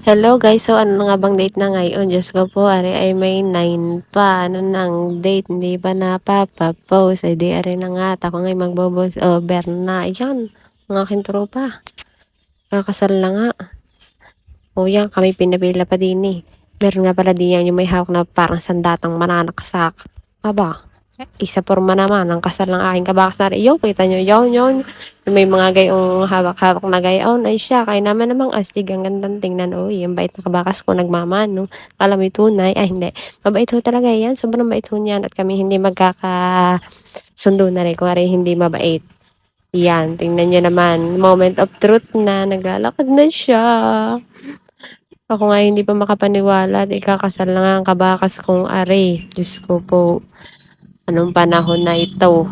Hello guys, so ano nga bang date na ngayon? Diyos ko po, ari ay may 9 pa. Ano nang date? Hindi pa napapapost. Ay di ari na nga. Ako ngay magbo-voice over na. Ayan, ang aking tropa. Kakasal na nga. O yan, kami pinapila pa din eh. Meron nga pala din yan yung may hawak na parang sandatang mananaksak. Aba, isa porma naman ang kasal ng aking kabakas na rin. Yo, kita nyo, yon. Yung may mga gayong hawak-hawak na gayon. Ay siya, kaya naman namang astig ang gandang tingnan. Uy, yung bait na kabakas ko nagmamano. Kala mo tunay. Ay, hindi. Mabait ho talaga yan. Sobrang bait ho niyan. At kami hindi magkakasundo na rin. Kung rin hindi mabait. Yan, tingnan nyo naman. Moment of truth na. Naglalakad na siya. Ako nga hindi pa makapaniwala at ikakasal na nga ang kabakas kong are. Diyos ko po, anong panahon na ito?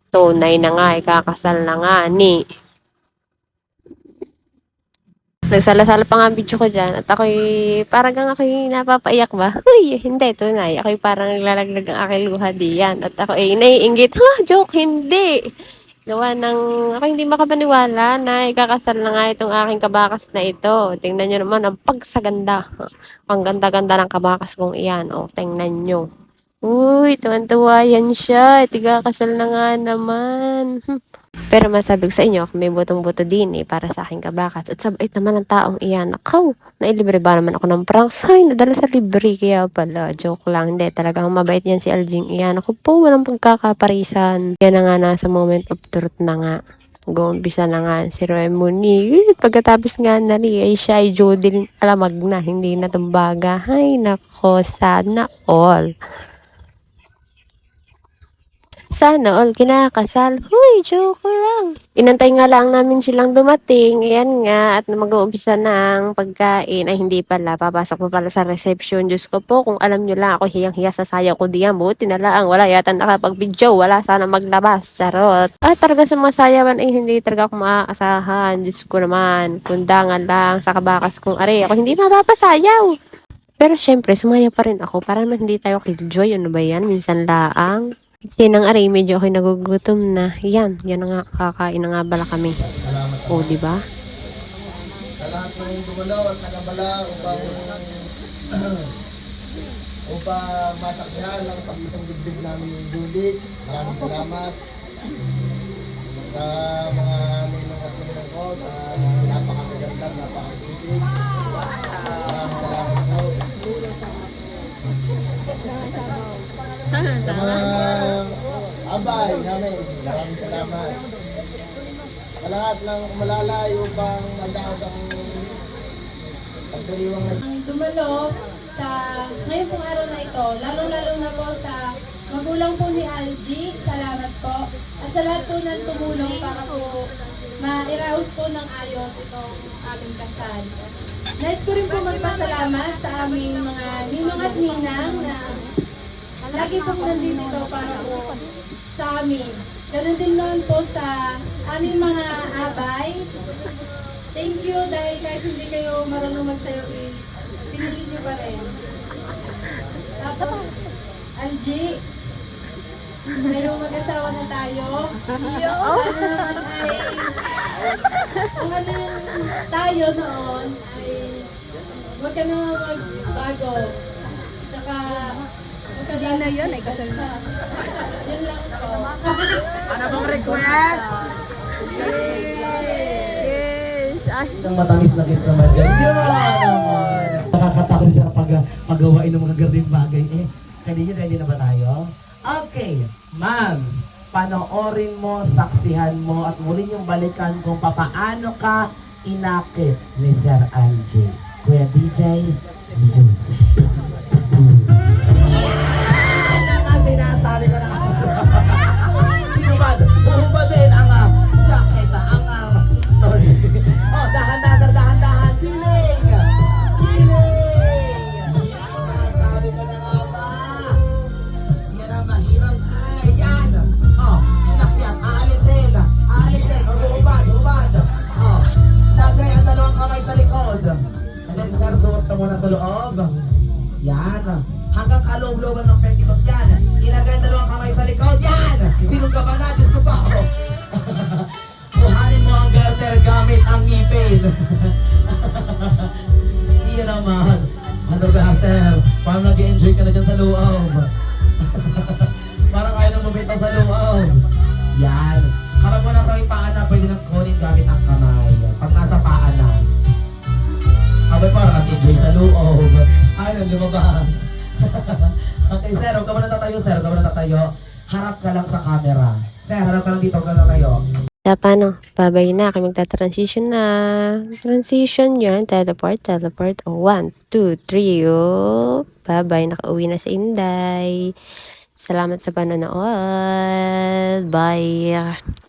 Tunay na nga, ikakasal na nga ni. Nagsala-sala pa nga ang video ko dyan at ako'y parang ako'y napapaiyak ba? Uy, hindi, tunay. Ako'y parang naglalaglag ang aking luha diyan. At ako ay naiinggit, ha, joke, hindi. Gawa ng, ako hindi makapaniwala na ikakasal na nga itong aking kabakas na ito. Tingnan nyo naman ang pagsaganda. Ang ganda-ganda ng kabakas kong iyan. O, tingnan nyo. Uy, tuwan-tuwa yan siya. Ikakasal na nga naman. Pero masabi ko sa inyo, ako may butong-buto din eh, para sa aking kabakas. At sabait naman ang taong iyan. Akaw, nailibre ba naman ako ng pranks? Ay, nadala sa libre. Kaya pala, joke lang. Hindi, talagang mabait yan si Aljing iyan. Ako po, walang pagkakaparisan. Yan na nga, nasa moment of truth na nga. Gumpisa na nga si Remoni. Pagkatapos nga na ay siya ay Jodil alamag na. Hindi na tumbaga. Ay, nako, sana all. Sana all kinakasal. Huy, joke lang. Inantay nga lang namin silang dumating. Ayan nga. At mag-uumpisa ng pagkain. Ay, hindi pala. Papasok pa pala sa reception. Diyos ko po, kung alam nyo lang ako hiyang-hiya sa sayaw ko diyan. Buti na lang. Wala yata nakapag-video. Wala sana maglabas. Charot. At talaga sa mga sayawan ay hindi talaga ako maaasahan. Diyos ko naman. Kundangan lang sa kabakas kong are. Ako hindi mapapasayaw. Pero syempre, sumaya pa rin ako. Para naman hindi tayo killjoy. Ano ba yan? Minsan laang. Kasi nang aray, medyo ako'y nagugutom na. Yan na nga, kakain na nga bala kami. O, di ba? Sa lahat ng dumalaw at nakabala upang masaksihan ang pag-isang dibdib namin yung Judith. Maraming salamat sa mga ninong at ninong ko sa napakaganda, napakakisig. Maraming salamat po. Sa mga abay namin, maraming salamat. Sa lahat ng kumalalay upang magdaos ang pagdiriwang na dumalo sa ngayon pong araw na ito, lalong-lalo na po sa magulang po ni Algie, salamat po. At sa lahat po ng tumulong para po mairaos po ng ayos itong aming kasal. Nais ko rin po magpasalamat sa aming mga ninong at ninang na lagi pong nandito para po sa amin. Ganun din noon po sa aming mga abay. Thank you dahil kahit hindi kayo marunong magsayo, pinilit niyo pa rin. Tapos, Algie, ngayong mag-asawa na tayo. Sana naman ay, kung ano yung tayo noon, ay huwag ka naman magbago. Tsaka, hindi na yun, ay kasal na. Yun lang po. Ano bang request? isang matamis na kiss naman dyan. Nakakatakot sa pagawain ng mga ganding bagay. Ready na ba tayo? Okay, ma'am. Panoorin mo, saksihan mo, at muli niyong balikan kung papaano ka inakit ni Sir Algie. Kuya DJ, music. Sinasabi ko na Hubad din ang jacket, sorry. Oh, dahan-dahan. Diling! Sabi ko na nga ba? Yan ang mahirap. Ay, yan. Oh, inakyat. Aalisin. Hubad. Oh, lagay ang dalawang kamay sa likod. And then, sir, suot ka muna sa loob. Yan. Hanggang kaloob-looban ng petticoat yan. Ilagay dalawang kamay sa likod. Yan! Sinong ka ba na? Diyos ko pa. Oh. Kuhanin mo ang garter gamit ang ngipin. Yan naman. Ano ka, sir? Parang nag-enjoy ka na dyan sa loob. Parang ayaw nang mabitaw sa loob. Yan. Kapag mo nasa may paa na, pwede nang kunin gamit ang kamay. Pag nasa paa na. Abay, parang nag-enjoy sa loob. Ayaw nang lumabas. Okay, sir. Huwag ka muna tatayo, sir. Huwag ka muna tatayo. Harap ka lang sa camera. Sir, harap ka lang dito. Huwag ka lang tayo. Kaya paano? Babay na. Kaya magta-transition na. Transition yun. Teleport. Oh, 1, 2, 3. Oh. Babay. Nakauwi na si Inday. Salamat sa panonood. Bye.